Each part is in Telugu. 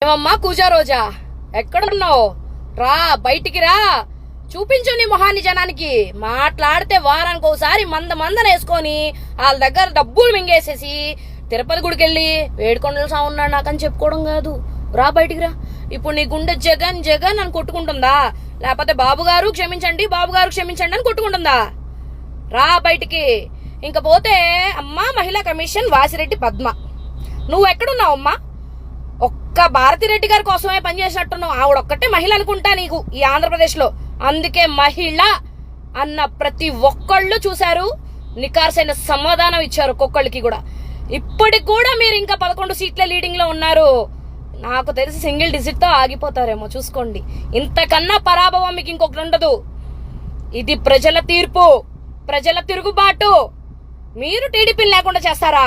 ఏమమ్మా కూజా రోజా, ఎక్కడున్నావు? రా బయటికి రా, చూపించు నీ మొహాన్ని జనానికి. మాట్లాడితే వారానికి ఒకసారి మందన వేసుకొని వాళ్ళ దగ్గర డబ్బులు మింగేసేసి తిరుపతి గుడికి వెళ్ళి వేడుకొండల సాగు ఉన్నాడు నాకని చెప్పుకోవడం కాదు. రా బయటికి రా. ఇప్పుడు నీ గుండె జగన్ జగన్ అని కొట్టుకుంటుందా, లేకపోతే బాబు గారు క్షమించండి అని కొట్టుకుంటుందా? రా బయటికి. ఇంక పోతే అమ్మా మహిళా కమిషన్ వాసిరెడ్డి పద్మ, నువ్వు ఎక్కడున్నావమ్మా? ఒక్క భారతిరెడ్డి గారి కోసమే పనిచేసినట్టున్నావు. ఆవిడ ఒక్కటే మహిళ అనుకుంటా నీకు ఈ ఆంధ్రప్రదేశ్ లో. అందుకే మహిళ అన్న ప్రతి ఒక్కళ్ళు చూశారు, నికార్సైన సమాధానం ఇచ్చారు ఒక్కొక్కళ్ళకి కూడా. ఇప్పటికి కూడా మీరు ఇంకా 11 సీట్ల లీడింగ్ లో ఉన్నారు. నాకు తెలిసి సింగిల్ డిజిట్ తో ఆగిపోతారేమో, చూసుకోండి. ఇంతకన్నా పరాభవం మీకు ఇంకొకటి ఉండదు. ఇది ప్రజల తీర్పు, ప్రజల తిరుగుబాటు. మీరు టీడీపీని లేకుండా చేస్తారా?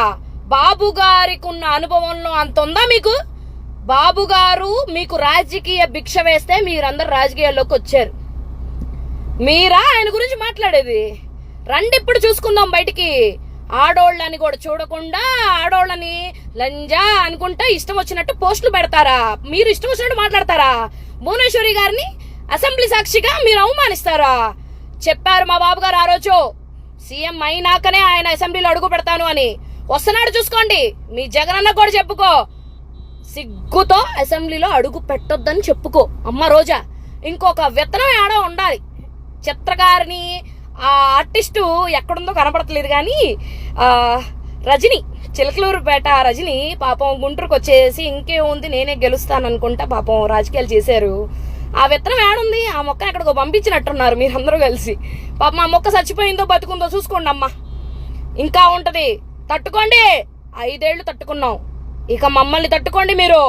బాబు గారికి ఉన్న అనుభవంలో అంత ఉందా మీకు? బాబు గారు మీకు రాజకీయ భిక్ష వేస్తే మీరందరు రాజకీయాల్లోకి వచ్చారు. మీరా ఆయన గురించి మాట్లాడేది? రండి ఇప్పుడు చూసుకుందాం బయటికి. ఆడోళ్ళని కూడా చూడకుండా ఆడోళ్ళని లంజా అనుకుంటా ఇష్టం వచ్చినట్టు పోస్టులు పెడతారా? మీరు ఇష్టం వచ్చినట్టు మాట్లాడతారా? భువనేశ్వరి గారిని అసెంబ్లీ సాక్షిగా మీరు అవమానిస్తారా? చెప్పారు మా బాబు గారు ఆ రోజు, సీఎం అయినాకనే ఆయన అసెంబ్లీలో అడుగు పెడతాను అని. వస్తున్నాడు చూసుకోండి. మీ జగనన్న కూడా చెప్పుకో, సిగ్గుతో అసెంబ్లీలో అడుగు పెట్టొద్దని చెప్పుకో. అమ్మ రోజా, ఇంకొక విత్తనం ఏడో ఉండాలి. చిత్రకారిని ఆ ఆర్టిస్టు ఎక్కడుందో కనపడట్లేదు కానీ రజని, చిలకలూరుపేట రజని పాపం గుంటూరుకు వచ్చేసి ఇంకేముంది నేనే గెలుస్తాను అనుకుంటా పాపం రాజకీయాలు చేశారు. ఆ విత్తనం ఏడుంది? ఆ మొక్క ఎక్కడికో పంపించినట్టున్నారు మీరందరూ కలిసి. పాపం ఆ మొక్క చచ్చిపోయిందో బతుకుందో చూసుకోండి అమ్మా. ఇంకా ఉంటది, తట్టుకోండి. 5 ఏళ్లు తట్టుకున్నాం, ఇక మమ్మల్ని తట్టుకోండి మీరు.